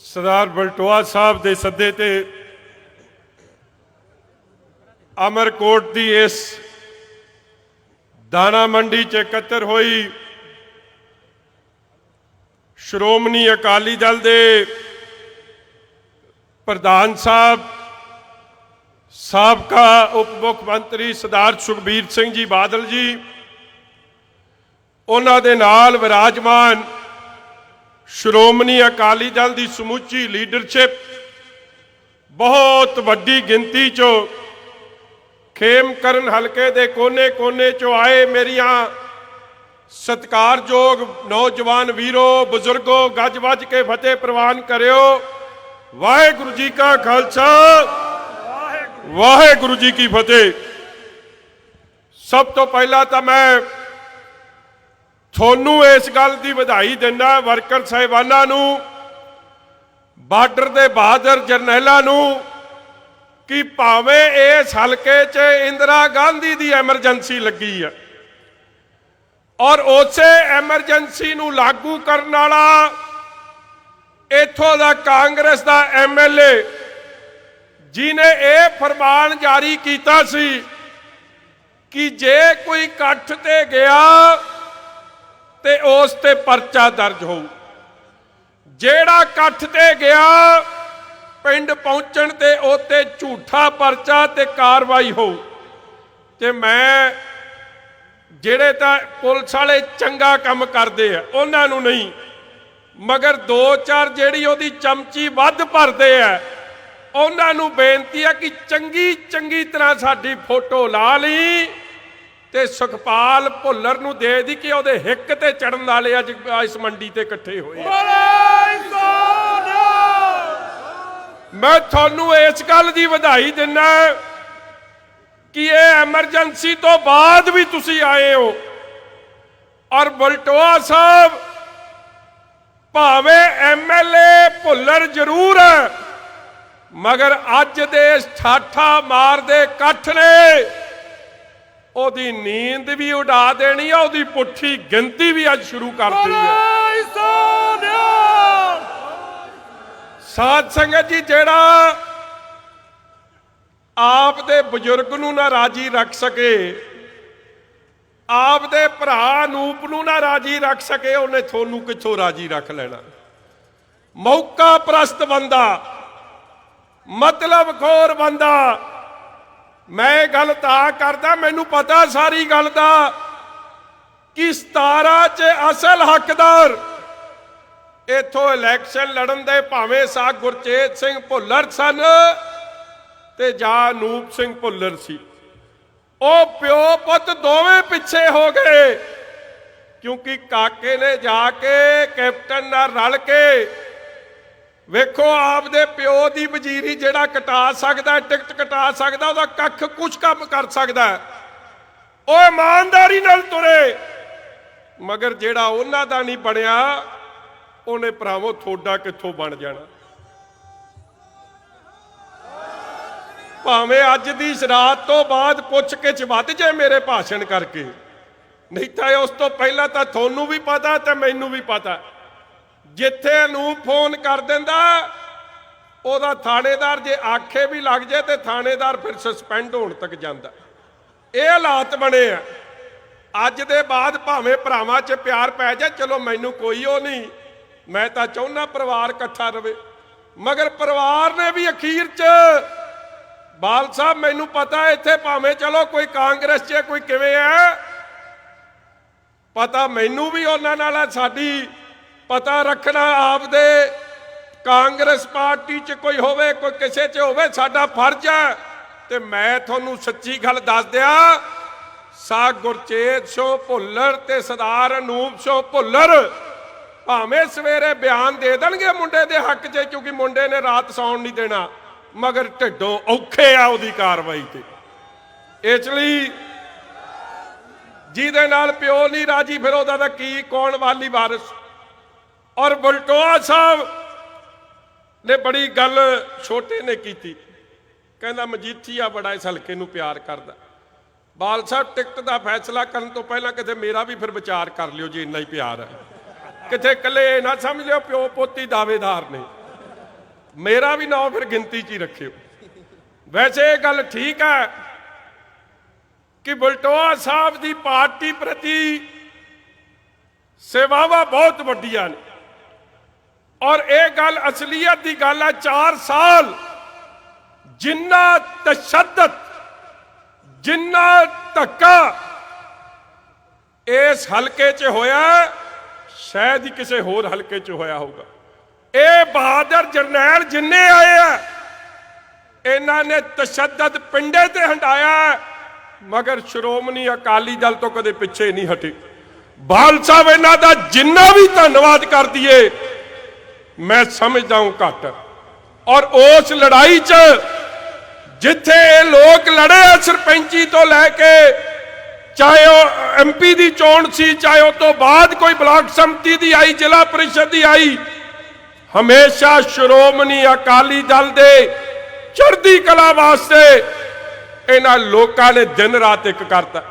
सरदार बलटोआ साहब के सदे ते अमरकोट की इस दाना मंडी च एकत्र हुई श्रोमणी अकाली दल के प्रधान साहब साबका उप मुख्यमंत्री सरदार सुखबीर सिंह जी बादल जी, उन्हां दे नाल विराजमान श्रोमणी अकाली दल की समूची लीडरशिप बहुत वड्डी गिनती चो खेमकरन हलके दे कोने कोने चो आए मेरिया सत्कारयोग नौजवान वीरो बुजुर्गों, गज वज के फतेह प्रवान करियो। वाहेगुरु जी का खालसा, वाहेगुरु जी की फतेह। सब तो पहला तो मैं थोनू इस गल की बधाई दिना वर्कर साहिबाना नू, बार्डर के बहादुर जरनैलों नू कि भावें इस हलके च इंदिरा गांधी की एमरजेंसी लगी है और उसे एमरजेंसी नू लागू करने वाला इथों दा कांग्रेस का MLA जिन्हें यह फरमान जारी किया सी कि जे कोई कट्ठ ते गया ते उस ते परचा दर्ज हो, जेड़ा कट्ठ ते गया पिंड पहुंचण ते उत्ते झूठा परचा ते कार्रवाई हो। ते मैं जेड़े तां पुलिस वाले चंगा काम करते हैं उन्हां नूं नहीं, मगर दो चार जेड़ी ओदी चमची वध भरदे है उन्हां नूं बेनती है कि चंगी चंगी तरह साडी फोटो ला ली ते सुखपाल भुल्लर नूं दे दी कि ओदे हिक ते चढ़न वाले अज इस मंडी ते इकट्ठे होए। मैं थानू इस गल की बधाई दिना कि ये एमरजेंसी तो बाद भी तुसी आए हो और बलटोआ साहब भावें MLA भुल्लर जरूर है मगर अज दे ठाठा मार दे कट्ठ ने ओदी नींद भी उड़ा देनी है, ओदी पुट्ठी गिनती भी अज शुरू कर दी है। साध संगत जी, जेड़ा आप दे बुजुर्ग नूं ना राजी रख सके, आप दे भरा अनूप नूं ना राजी रख सके, उन्हें थोनू किथों राजी रख लेना। मौका प्रस्त बंदा, मतलब खोर बंदा। मैं गल तां करदा, मैनू पता सारी गल दा कि 17 च असल हकदार इथों इलैक्शन लड़न दे भावें सा गुरचेत सिंह भुल्लर सन ते जा अनूप सिंह भुल्लर सी। ओ प्यो पुत दोवें पिछे हो गए क्योंकि काके ने जाके कैप्टन नाल रल के वेखो आपदे प्यो दी वजीरी जेड़ा कटा सकदा, टिकट कटा सकदा, ओदा कख कुछ काम कर सकदा, ओ ईमानदारी नाल तुरे। मगर जेड़ा उन्हां दा नहीं बनिया उन्हें भरावो थोड़ा कित्थों बन जाना। भावें अज दी रात तो बाद पुछ के वध जाए मेरे भाषण करके, नहीं तो उस तो पहला तो थोनू भी पता तो मैनू भी पता। जिथे अनूप फोन कर दिंदा ओदा थानेदार जे आखे भी लग जाए तो थानेदार फिर सस्पेंड होने तक जाता। ये हालात बने आ। अज दे बाद भावें भरावां च प्यार पै जाए, चलो मैनू कोई वो नहीं, मैं तो चाहुंदा परिवार इकट्ठा रहे, मगर परिवार ने भी अखीर च बाल साहब मैनू पता है इत्थे भावें चलो कोई कांग्रेस च कोई किवें है, पता मैनू भी उन्हां नाल साडी पता रखना आपदे कांग्रेस पार्टी च कोई होवे कोई किसे च होवे साडा फर्ज है। ते मैं तुहानू सच्ची गल दस दिया, सा गुरचेत सिंह भुल्लर ते सरदार अनूप सिंह भुल्लर भावें सवेरे बयान दे देणगे मुंडे दे हक च क्योंकि मुंडे ने रात सौण नहीं देना, मगर ढिड्डों औखे आ उहदी कार्रवाई ते। इसलिए जिहदे नाल प्यो नहीं राजी फिर उहदा तां की कौन वाली वारिस। और बलटोआ साहब ने बड़ी गल छोटे ने की, कहना मजीठीआ बड़ा इस हल्के नूं प्यार करदा। बाल साहब टिकट का फैसला करने तो पहला किते मेरा भी फिर विचार कर लियो जी, इन्ना ही प्यार है, किते कले ना समझ लियो प्यो पोती दावेदार ने। मेरा भी नाम फिर गिनती च ही रखियो। वैसे ये गल ठीक है कि बलटोहा साहब की पार्टी प्रति सेवावां बहुत वड्डियां ने और ये गल असलीयत की गल है। 4 साल जिन्ना तशद्दद जिन्ना धक्का इस हलके च होया शायद ही किसी होर हलके च होया होगा। ये बहादुर जरनैल जिन्ने आए हैं इन्हां ने तशद्दद पिंडे ते हंडाया मगर श्रोमणी अकाली दल तो कदे पिछे नहीं हटे। बाल साहब इन्हां दा जिन्ना भी धन्नवाद कर दिए मैं समझदा हूं घट। और उस लड़ाई च जिथे लोग लड़े सरपंची तो लैके चाहे वह MP की चोण सी चाहे उस तो बाद कोई ब्लॉक संमति की आई जिला परिषद की आई हमेशा श्रोमणी अकाली दल दे चढ़दी कला वास्ते इन्हां लोकां ने दिन रात एक करता।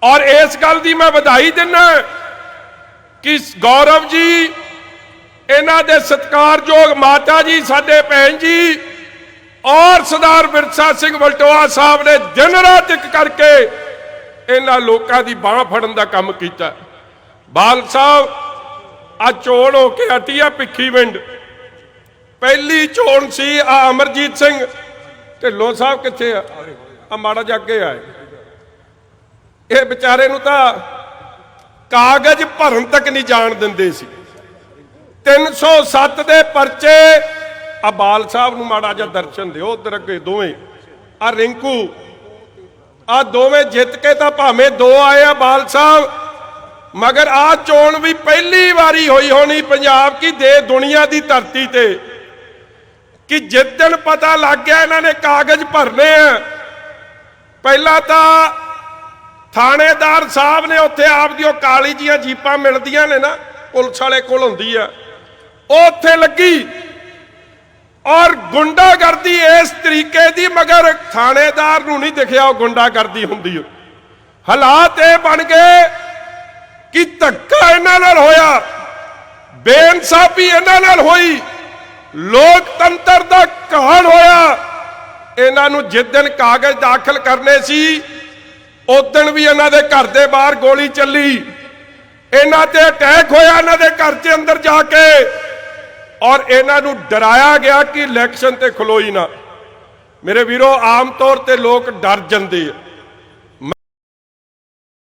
और इस गल की मैं बधाई दिना कि गौरव जी इन्हां दे सत्कारयोग माता जी साडे भैन जी और सरदार विरसा सिंह बलटोहा साहब ने दिन रात एक करके इन्हां लोकां दी बांह फड़न दा काम कीता। बाल साहब आज चोण होके हटी आ भिखीविंड पहली चोण सी आ अमरजीत सिंह ढिल्लों साहब किथे आ माड़ा जा अगे आए। ये बेचारे नूं तां कागज भरन तक नहीं जाण दिंदे सी। 307 दे परचे आ बाल साहब नूं माड़ा जा दर्शन दिओ उधर अगे दोवें आ रिंकू आ दोवें जित के तां भावें 2 आए आ बाल साहब मगर आ चोण भी पहली बारी हुई होनी पंजाब की दे दुनिया की धरती ते कि जिस दिन पता लग गया इन्हां ने कागज भरने हैं पहला तो थानेदार साहब ने उत्थे आप दी काली जियां जीपां मिलदियां ने ना पुलिस वाले कोल हुंदी आ उत्थे लगी और गुंडागर्दी इस तरीके दी मगर थानेदार नूं नहीं दिखिया गुंडागर्दी हुंदी। हालात ये बन गए कि धक्का इन्हां नाल होया बेइंसाफी इन्हां नाल होई लोकतंत्र दा घाण होया। इन्हां नूं जिस दिन कागज दाखल करने सी उस दिन भी इन्हां दे घर दे बाहर गोली चली इन्हां ते अटैक होया इन्हां दे घर के अंदर जाके और इन्हां नूं डराया गया कि इलैक्शन ते खलोई ना। मेरे वीरो आम तौर ते लोग डर जांदे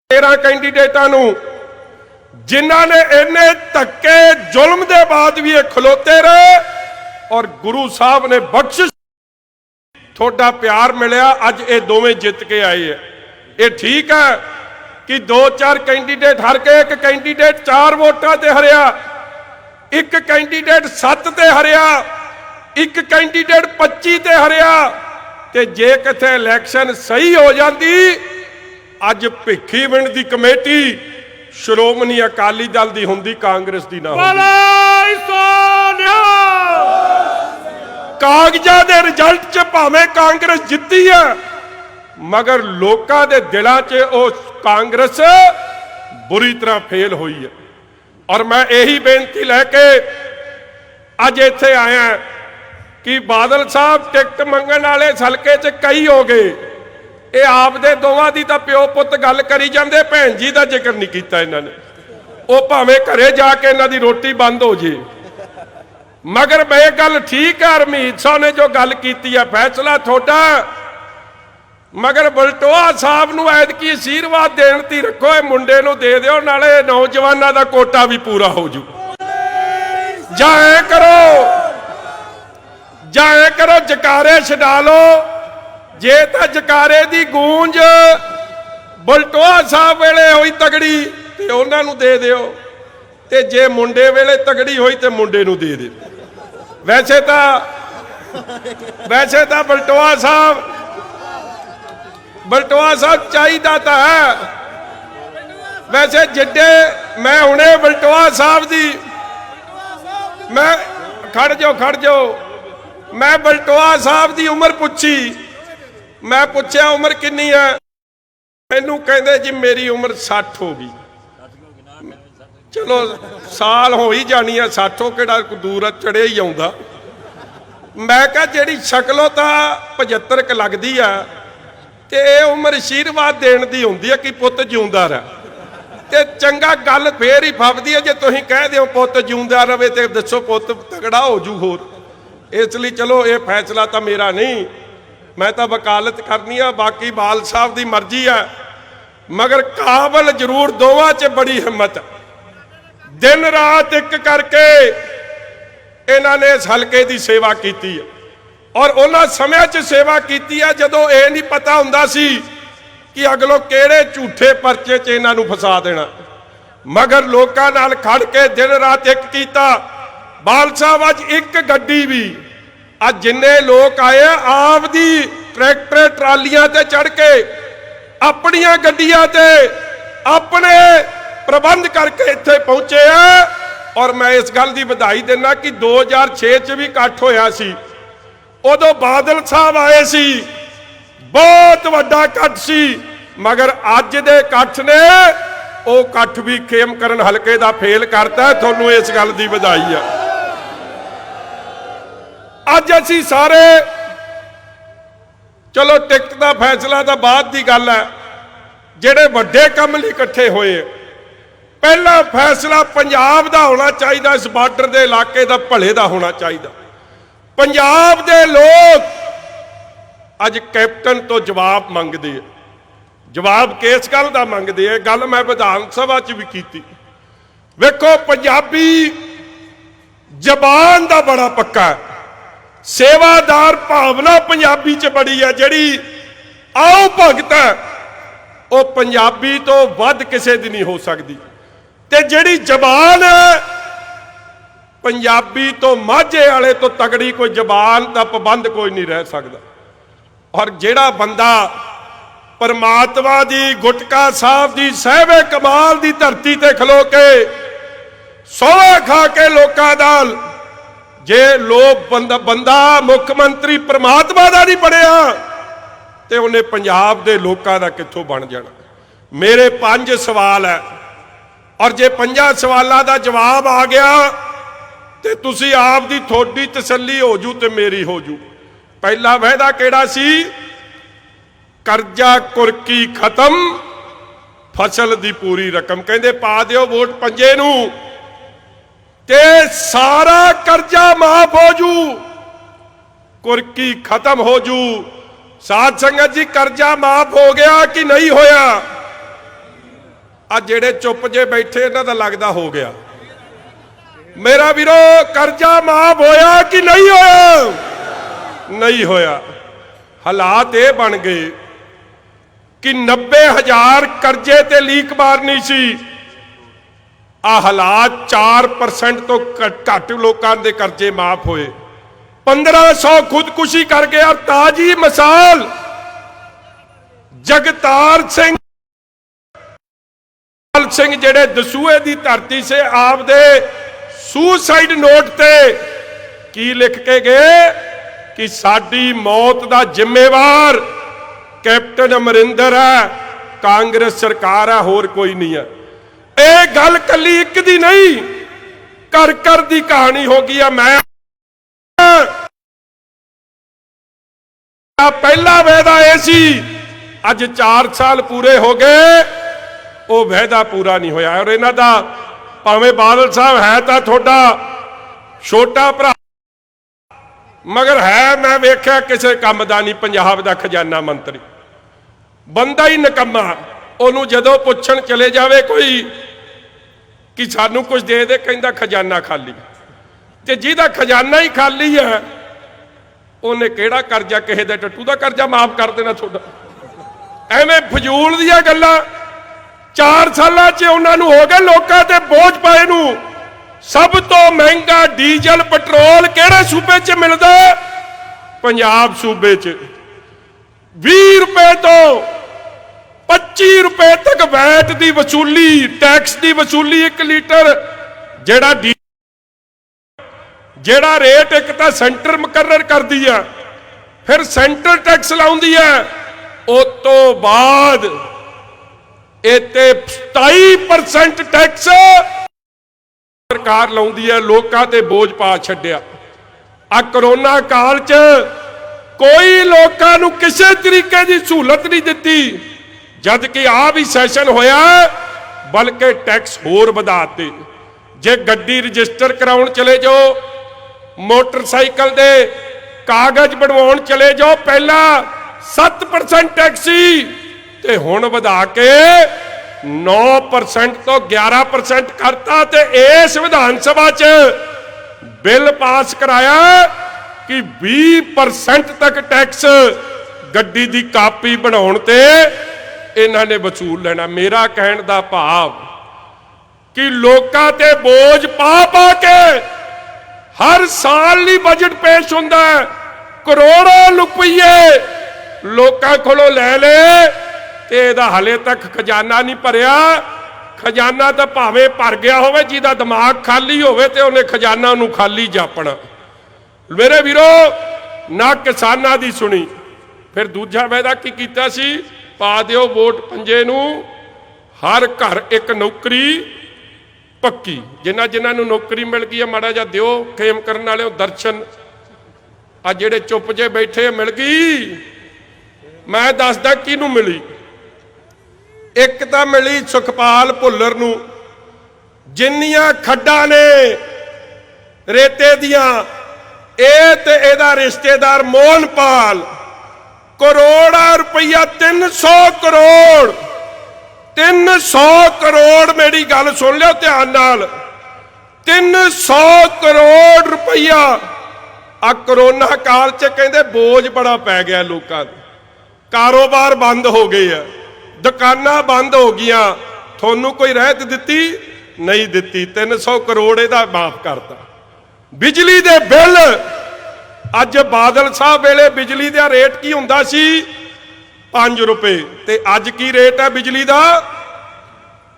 13 कैंडीडेटां नूं जिन्हां ने इन्ने धक्के जुल्म दे बाद भी खलोते रहे और गुरु साहब ने बख्शिश थोड़ा प्यार मिलिया अज ये दोवें जित के आए है। ये ठीक है कि 2-4 कैंडीडेट हर के एक कैंडीडेट 4 वोटां ते हरिया एक कैंडीडेट 7 ते हरिया एक कैंडीडेट 25 ते हरिया ते जे किथे इलैक्शन सही हो जाती अज भिखीविंड दी कमेटी श्रोमणी अकाली दल दी हुंदी कांग्रेस दी ना होंदी। कागजां दे रिजल्ट च भावें कांग्रेस जित्ती है मगर लोकां दे दिलां च उस कांग्रेस बुरी तरह फेल हुई है। और मैं यही बेनती लैके अज इत्थे आया कि बादल साहब टिकट मंगण वाले हलके च कई हो गए ये आपदे दोवां दी तां प्यो पुत गल करी जांदे भैन जी दा जिक्र नहीं कीता इन्हां ने वो भावें घरे जाके इन्हां दी रोटी बंद हो जे मगर मैं गल ठीक है हरमीत साहब ने जो गल की है फैसला थोड़ा मगर बलटोहा साहब नूं ऐतकी आशीर्वाद देण ती रखो मुंडे नूं दे दिओ नाले नौजवानां दा कोटा भी पूरा हो जू। जाए करो जकारे छडा लो जे तां जकारे दी गूंज बलटोहा साहब वेले होई तगड़ी ते उन्हां नूं दे दिओ ते जे मुंडे वेले तगड़ी होई ते मुंडे नूं दे दिओ। वैसे तां बलटोहा साहब चाहिदा तां है वैसे जिड्डे मैं हुणे बलटोहा साहब दी मैं खड़ जाओ मैं बलटोहा साहब दी उम्र पूछी मैं पूछया उम्र किन्नी है मैनू कहंदे जी मेरी उम्र 60 हो गई। चलो साल हो ही जानी है 60 किहड़ा दूर चढ़िया ही आउंदा मैं कहा जिहड़ी शक्लों तां 75 क लगदी आ ते इह उम्र आशीर्वाद देण दी हुंदी है कि पुੱਤ जिउंदा रह ते चंगा गल फेर ही फबदी है जे तुसीं कह दिओ पुੱਤ जिउंदा रहे ते दसो पुੱਤ तगड़ा हो जू होर। इसलिए चलो ये फैसला तो मेरा नहीं, मैं तो वकालत करनी है, बाकी बाल साहब की मर्जी है, मगर काबल जरूर दोवां च बड़ी हिम्मत। दिन रात एक करके इन्होंने इस हलके की सेवा की है और उन्होंने समय च सेवा की है जदों ये नहीं पता हुंदा सी कि अगलों किहड़े झूठे परचे च इन्हां नूं फसा देना, मगर लोकां नाल खड़ के दिन रात एक कीता। बाल साहब अज एक गड्डी भी अज जिन्ने लोग आए आप दी ट्रैक्टर ट्रालियां ते चढ़ के अपनियां गड्डियां ते अपने प्रबंध करके इत्थे पहुंचे हैं। और मैं इस गल की बधाई देना कि 2006 च भी इकट्ठ होया सी, उदों बादल साहब आए सी, बहुत वड्डा इकट्ठ सी, मगर अज दे इकट्ठ ने वो इकट्ठ भी खेमकरन हलके दा फेल करता है। तुहानूं इस गल की बधाई है। अज असीं सारे चलो टिकट का फैसला तो बाद की गल है, जिहड़े वड्डे काम लई इकट्ठे होए, पहला फैसला पंजाब दा होना चाहिए, इस बार्डर के इलाके का भले का होना चाहिए। पंजाब के लोग अज कैप्टन तो जवाब मंगते हैं, जवाब किस गल का मंगते हैं, गल मैं विधान सभा च भी की। वेखो पंजाबी जबान का बड़ा पक्का है, सेवादार भावना पंजाबी च बड़ी है, जिहड़ी आओ भगत है वो पंजाबी तो वध किसी दी नहीं हो सकती, ते जिहड़ी जबान है पंजाबी तो माझे वाले तो तगड़ी कोई जबान का पाबंद कोई नहीं रह सकता। और जिहड़ा बंदा परमात्मा दी गुटका साहब दी सहबे कमाल दी धरती ते खलो के सोहा खा के लोकां नाल जे लोग बंदा मुख्यमंत्री परमात्मा का नहीं बनया तो उन्हें पंजाब के लोगों का कित्थों बन जाना। मेरे 5 सवाल है और जे 5 सवालों का जवाब आ गया तो तुसी आप दी थोड़ी तसल्ली हो जू तो मेरी हो जू। पहला वायदा केड़ा सी, कर्जा कुरकी खत्म, फसल दी पूरी रकम, कहंदे पा दिओ वोट पंजे नूं ते सारा कर्जा माफ हो जू, कुरकी खत्म हो जू। साध संगत जी कर्जा माफ हो गया कि नहीं होया? आज जेड़े चुप जे बैठे इन्हां दा लगदा हो गया। मेरा वीरो कर्जा माफ होया कि नहीं होया? नहीं होया। हालात ये बन गए कि 90,000 कर्जे ते लीक मारनी सी, आ हालात 4% तो घट लोगों के कर्जे माफ होए, 1500 खुदकुशी कर गया। ताजी मिसाल जगतार सिंह जेड़े दसूए दी धरती से आपदे सुसाइड नोट ते की लिख के गए कि साडी मौत दा जिम्मेवार कैप्टन अमरिंदर है, कांग्रेस सरकार है, होर कोई नहीं है। ये गल कली एक दी नहीं, कर कर दी कहानी हो गई है। मैं पहला वायदा यह सी, अज 4 साल पूरे हो गए, वो वायदा पूरा नहीं होया। और इन्हां दा भावें बादल साहब है तो थोड़ा छोटा भरा, मगर है मैं वेख्या किसी काम दा नहीं। पंजाब दा खजाना मंत्री बंदा ही निकम्मा, उन्होंने जदों पुछण चले जावे कोई कि सानू कुछ दे दे, कहंदा खजाना खाली। ते जिहदा खजाना ही खाली है उन्हें किहड़ा कर्जा, किसी दे टट्टू दा कर्जा माफ कर देना थोड़ा। एवें फजूल दियां गल्लां। 4 सालां च उन्होंने हो गए लोकां ते बोझ पाए नू। सब तो महंगा डीजल पेट्रोल किहड़े सूबे च मिलदा? पंजाब सूबे च। 20 रुपए तो 25 रुपए तक वैट की वसूली, टैक्स की वसूली। 1 लीटर जेड़ा रेट एक तो सेंटर मुकर्रर कर दिया, फिर सेंटर टैक्स लाउंदी है, उस तो बाद इत्ते 27% टैक्स सरकार लाउंदी है। लोकां ते बोझ पा छड्डिया। आ करोना काल च कोई लोकां नूं किसी तरीके की सहूलत नहीं दिती, जद कि आ भी सैशन होया बल्कि टैक्स होर वधाते। जे गड्डी रजिस्टर कराउण चले जाओ, मोटरसाइकिल दे कागज बनवाउण चले जाओ, पहला 7% टैक्स सी ते हुण वधा के 9% तो 11% करता। ते इस विधान सभा च बिल पास कराया कि 20% तक टैक्स गड्डी दी कापी बनाउण ते इन्हां ने वसूल लेना। मेरा कहण दा भाव कि लोकां ते बोझ पा पा के हर साल ही बजट पेश हुंदा है, करोड़ों रुपये लोकां कोलों ले ले ते इहदा हले तक खजाना नहीं भरिया। खजाना तो भावें भर गया होवे, जिहदा दिमाग खाली होवे ते उहने खजाना नूं खाली जापना। मेरे वीरो, ना किसानां दी सुनी, फिर दूजा वायदा की कीता सी, पा दिओ वोट पंजे नूं, हर घर एक नौकरी पक्की। जिन्हां जिन्हां नूं नौकरी मिल गई है माड़ा जा दिओ, खेम करन वाले दर्शन। आ जिहड़े चुप जे बैठे मिल गई, मैं दसदा किहनूं मिली। एक तो मिली सुखपाल भुल्लर नूं, जिन्नियां खड्डां ने रेते दियां, एदा रिश्तेदार मोहनपाल करोड़ा रुपया 300 करोड़ 300 करोड़, मेरी गल सुन लो ध्यान नाल, 300 करोड़ रुपया आ करोना काल च कहंदे बोझ बड़ा पै गया लोकां दे, कारोबार बंद हो गए है, दुकानां बंद हो गईयां, थोनू कोई रहत दिती नहीं दिती, 300 करोड़ इहदा माफ करता। बिजली दे बिल अज बादल साहब वेले बिजली का रेट की हुंदा सी 5 रुपए, ते अज की रेट है बिजली का,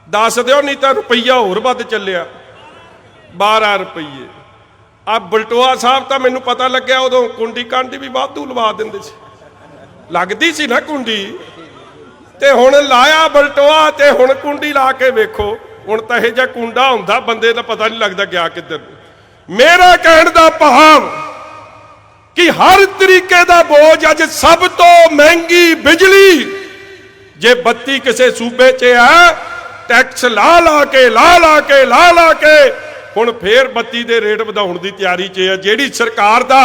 दस दिओ नहीं तो रुपया होर वध चलिया 12 रुपये। अब बलटोआ साहब तो मैनू पता लग्या उदों कुंडी कांडी भी वाधू लवा दिंदे सी, लगदी सी ना कुंडी, ते हुण लाया बलटोआ ते हुण कुंडी ला के वेखो, हुण तां इहो जिहा कुंडा हुंदा बंदे दा पता नहीं लगदा गया किधर। मेरा कहण दा भाव कि हर तरीके का बोझ, अज सब तो महंगी बिजली, जे बत्ती किसी सूबे च है टैक्स ला ला के ला ला के ला ला के हुण फिर बत्ती दे रेट वधाउण दी तैयारी च है। जिहड़ी सरकार दा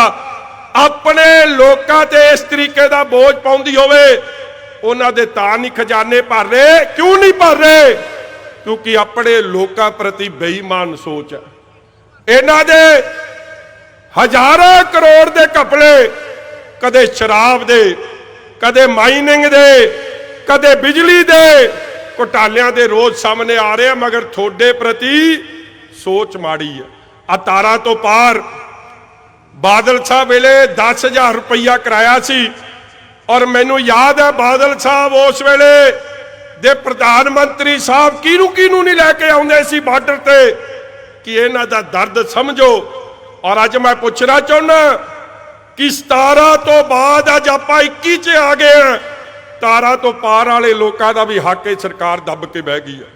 अपने लोकां ते इस तरीके का बोझ पाउंदी होवे, उन्हां दे तां नहीं खजाने भर रहे। क्यों नहीं भर रहे? क्योंकि अपने लोकां प्रति बेईमान सोच है। इन्हां दे हजारों करोड़ दे घपले, कदे शराब दे, कदे माइनिंग दे, कदे बिजली दे घोटालियां दे रोज सामने आ रहे हैं, मगर थोड़े प्रति सोच माड़ी है। आ तारा तो पार बादल साहब वेले 10,000 रुपया कराया सी, और मैनू याद है बादल साहब उस वेले दे प्रधानमंत्री साहब किनू किनू नहीं लैके आउंदे सी बार्डर ते कि इन्हां दा दर्द समझो। और अज मैं पूछना चाहना कि 17 तो बाद अज आप 21 च आ गए हैं, 17 तो पार वाले लोगों का भी हक है, सरकार दब के बह गई है।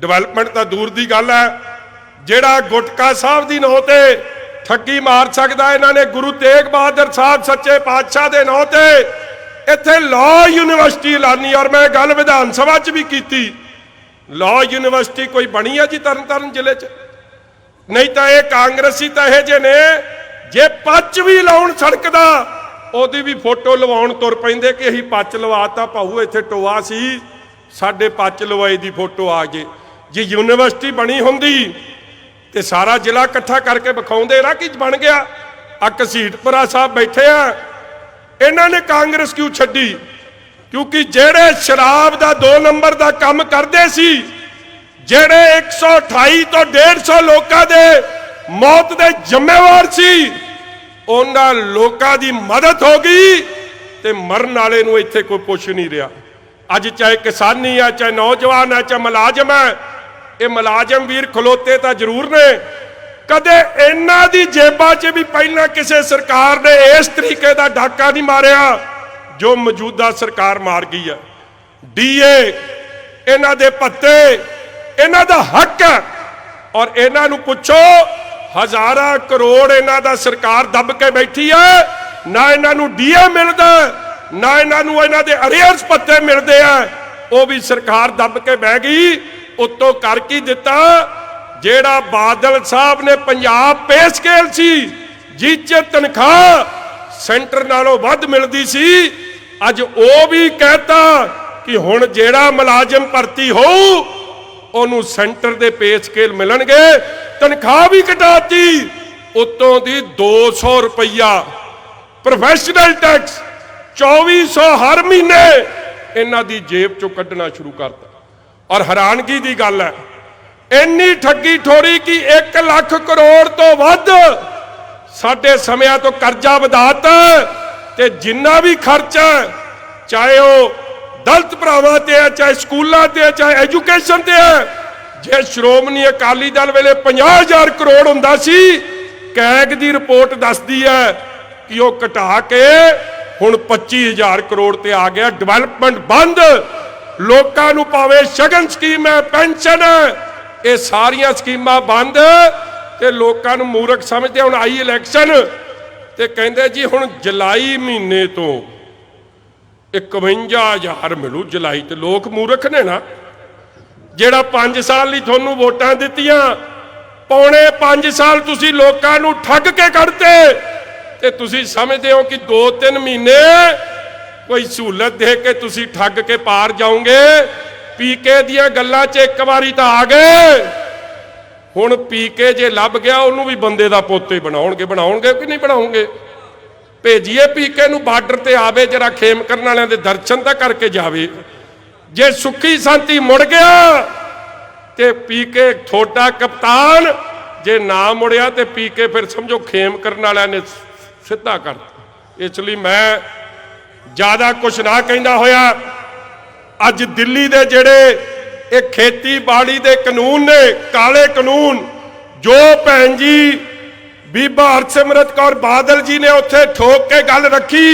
डिवेलपमेंट तो दूर की गल है, जिहड़ा गुटका साहब की नौ ते ठगी मार सकता, इन्हों ने गुरु तेग बहादुर साहब सच्चे पातशाह के नौ ते इत्थे लॉ यूनिवर्सिटी लानी। और मैं गल विधान सभा च भी की, लॉ यूनिवर्सिटी कोई बनी है जी तरन तारण जिले च? नहीं तो यह कांग्रेसी तो यह जे ने जे पच भी लाउण सड़क दा ओदी भी फोटो लवाउण तुर पैंदे कि असीं पच लवाता भाऊ, इत्थे टोआ सी साडे पच लवाई दी फोटो आ गई। जे यूनिवर्सिटी बनी हुंदी ते सारा जिला इकट्ठा करके विखाउंदे ना कि बन गया। आ घसीटपुरा साहब बैठे आ, इन्हां ने कांग्रेस क्यों छड्डी? क्योंकि जेड़े शराब दा 2 नंबर दा काम करदे सी, जेड़े 128 तो 150 लोगों के मौत के जिम्मेवार सी, उन्हां लोगों की मदद हो गई ते मरन वाले नूं इत्थे कोई पुछ नहीं रहा। अज चाहे किसानी है, चाहे नौजवान है, चाहे मुलाजम है, ये मुलाजम वीर खलोते तो जरूर ने, कदे इन्हां दी जेबां च भी पहला किसी सरकार ने इस तरीके का डाका नहीं मारिया जो मौजूदा सरकार मार गई है। डीए इन्हां दे भत्ते इन्हां दा हक है, और इन्हां नूं पुछो हज़ारां करोड़ इन्हां दा सरकार दब के बैठी है। ना इन्हां नूं डीए मिलदा, ना इन्हां नूं इन्हां दे अरेयर्स पत्ते मिलदे आ, वो भी सरकार दब के बह गई। उत्तों कर की दिता, जेड़ा बादल साहब ने पंजाब पे स्केल सी जिस तनख्वाह सेंटर नालों वध मिलदी सी, अज वो भी कहता कि हुण जेड़ा मुलाजम भर्ती हो उन्होंने सेंटर दे पे स्केल मिलणगे। तनख्वाह भी घटाती, उत्तों दी 200 रुपया प्रोफैशनल टैक्स 2400 हर महीने इन्हां दी जेब चों कढ़ना शुरू करता। और हैरानगी दी गल है, इन्नी ठगी ठोरी कि 1 लाख करोड़ तो वध साडे समयां तो कर्जा वधाता। ते जिन्ना भी खर्चा चाहे वो दलित भरावां ते है, चाहे स्कूलों ते है, चाहे एजुकेशन ते है, जे श्रोमणी अकाली दल वेले 50,000 करोड़ हुंदा सी, कैग दी रिपोर्ट दसदी है कि वो घटा के हुण 25,000 करोड़ ते आ गया। डिवेलपमेंट बंद, लोकां नूं भावें शगन स्कीम है, पेंशन है, ये सारियां स्कीमां बंद ते लोकां नूं मूर्ख समझदे। हुण आई इलैक्शन ते कहंदे जी हुण जुलाई महीने तो 51,000 मिलू जुलाई। ते लोग मूर्ख ने ना, जेड़ा 5 साल लई तुहानूं वोटां दित्तियां, पौने 5 साल तुसीं लोकां नूं ठग के कढते ते तुसीं समझदे हो कि 2-3 महीने कोई सहूलत दे के तुसीं ठग के पार जाओगे। पीके दियां गल्लां 'च एक बारी तां आ गए, हुण पीके जे लभ गया उन्होंने भी बंदे दा पोते बनाउणगे कि नहीं बनाउणगे। भेजीए पीके नूं बार्डर ते आवे, जरा खेम करन वालियां दे दर्शन तां करके जावे। जे सुखी सांती मुड़ गया ते पीके थोड़ा कप्तान, जे ना मुड़िया ते पीके फिर समझो खेम करन वालियां ने सीधा कर। इसलिए मैं ज्यादा कुछ ना कहंदा होया, अज दिल्ली दे जेड़े एक खेतीबाड़ी दे कानून ने, काले कानून, जो भैन जी बीबा हरसिमरत कौर बादल जी ने उत्थे ठोक के गल रखी,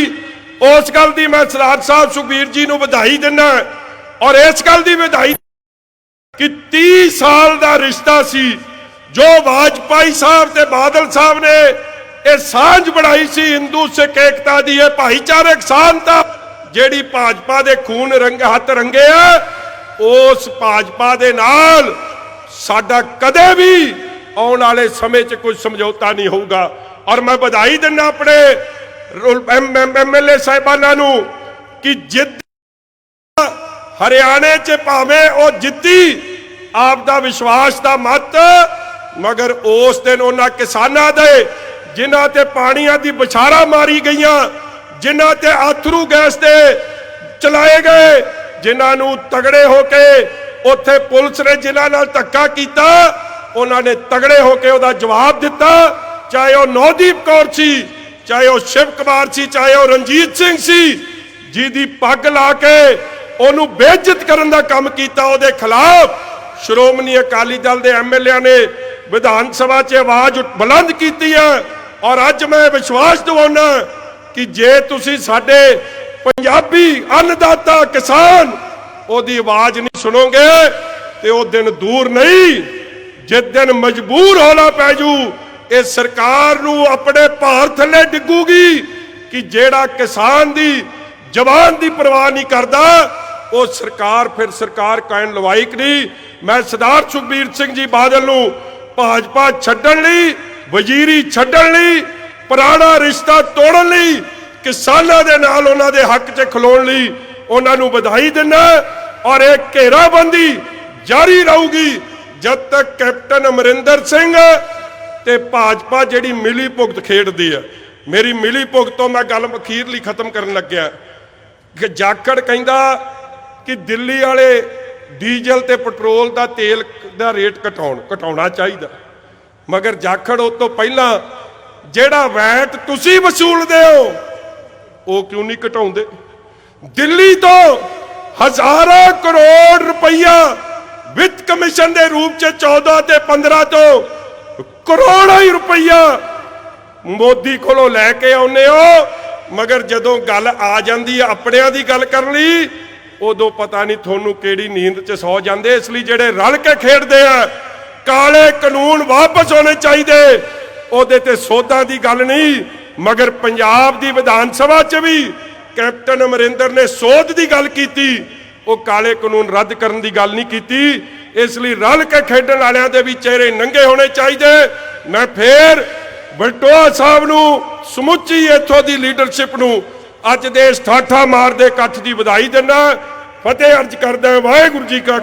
उस गल दी मैं सरदार साहब सुखबीर जी नूं बधाई दिना। और इस गल दी बधाई कि 30 साल दा रिश्ता सी जो वाजपेयी साहब ते बादल साहब ने ये सांझ बनाई सी, हिंदू सिख एकता दी, ये भाईचारक साझता जेड़ी भाजपा दे खून रंग हथ रंगे आ, उस भाजपा दे नाल साडा कदे भी आने वाले समय च कुछ समझौता नहीं होगा। और मैं बधाई दिना अपने MLA साहिबाना नूं कि जिद हरियाणे च भावें वो जिद्दी आप दा विश्वास दा मत, मगर उस दिन उन्हां किसानां दे जिन्हां ते पानियां दी बछारा मारी गईयां, जिन्हां ते अथरू गैस दे चलाए गए, जिन्हां नूं तगड़े होके उत्थे पुलिस ने जिन्हां नाल धक्का कीता, उन्होंने तगड़े होके उहदा जवाब दिता। चाहे वह नौदीप कौर सी, चाहे वह शिव कुमार सी, चाहे वह रणजीत सिंह सी, जिहदी पग ला के उहनूं बेइज्जत करन दा काम कीता, उहदे खिलाफ श्रोमणी अकाली दल दे MLA ने विधान सभा च आवाज बुलंद की है। और अज मैं विश्वास दिवाउणा कि जे तुसीं साडे पंजाबी अन्नदाता किसान ओहदी आवाज नहीं सुनोगे तो वह दिन दूर नहीं, जिस दिन मजबूर होना पैजू इस सरकार नूं अपने भार थले डिगूगी कि जेड़ा किसान दी जवान दी परवाह नहीं करता, वो सरकार फिर सरकार कहण लवाइक नहीं। मैं सरदार सुखबीर सिंह जी बादल नूं भाजपा छड्डण लई, वजीरी छड्डण लई, पुराना रिश्ता तोड़न लई, किसानां दे नाल उन्हां दे हक च खलोण लई उन्हां नूं बधाई दिना। और एक घेराबंदी जारी रहूगी जब तक कैप्टन अमरिंदर सिंह ते भाजपा जिहड़ी मिली भुगत खेडदी है। मेरी मिली भुगत तो मैं गल अखीरली खत्म करन लग्या कि जाखड़ कहंदा कि दिल्ली वाले डीजल ते पेट्रोल दा तेल दा रेट घटाउणा चाहिए, मगर जाखड़ उस तो पहला जेड़ा वैट तुसीं वसूलदे हो वो क्यों नहीं घटाउंदे। दिल्ली तो हज़ारां करोड़ रुपया वित्त कमिशन के रूप च 14 ते 15 तो करोड़ों ही रुपया मोदी कोलों लैके आउने हो, मगर जदों गल आ जाती है अपनियां दी गल कर ली उदों पता नहीं थोनू केड़ी नींद च सौ जाते। इसलिए जेड़े रल के खेडते हैं ਕਾਲੇ ਕਾਨੂੰਨ ਵਾਪਸ ਹੋਣੇ ਚਾਹੀਦੇ। ਉਹਦੇ ਤੇ ਸੋਧਾਂ ਦੀ ਗੱਲ ਨਹੀਂ, ਮਗਰ ਪੰਜਾਬ ਦੀ ਵਿਧਾਨ ਸਭਾ 'ਚ ਵੀ ਕੈਪਟਨ ਅਮਰਿੰਦਰ ਨੇ ਸੋਧ ਦੀ ਗੱਲ ਕੀਤੀ, ਉਹ ਕਾਲੇ ਕਾਨੂੰਨ ਰੱਦ ਕਰਨ ਦੀ ਗੱਲ ਨਹੀਂ ਕੀਤੀ। ਇਸ ਲਈ ਰਲ ਕੇ ਖੇਡਣ ਵਾਲਿਆਂ ਦੇ ਵੀ ਚਿਹਰੇ ਨੰਗੇ ਹੋਣੇ ਚਾਹੀਦੇ। ਮੈਂ ਫੇਰ ਬਲਟੋਆ ਸਾਹਿਬ ਨੂੰ, ਸਮੁੱਚੀ ਇੱਥੋਂ ਦੀ ਲੀਡਰਸ਼ਿਪ ਨੂੰ ਅੱਜ ਦੇ ਇਸ ਠਾਠਾ ਮਾਰਦੇ ਇਕੱਠ ਦੀ ਵਧਾਈ ਦਿੰਦਾ। ਫਤਿਹ ਅਰਜ ਕਰਦਾ। ਵਾਹਿਗੁਰੂ ਜੀ ਕਾ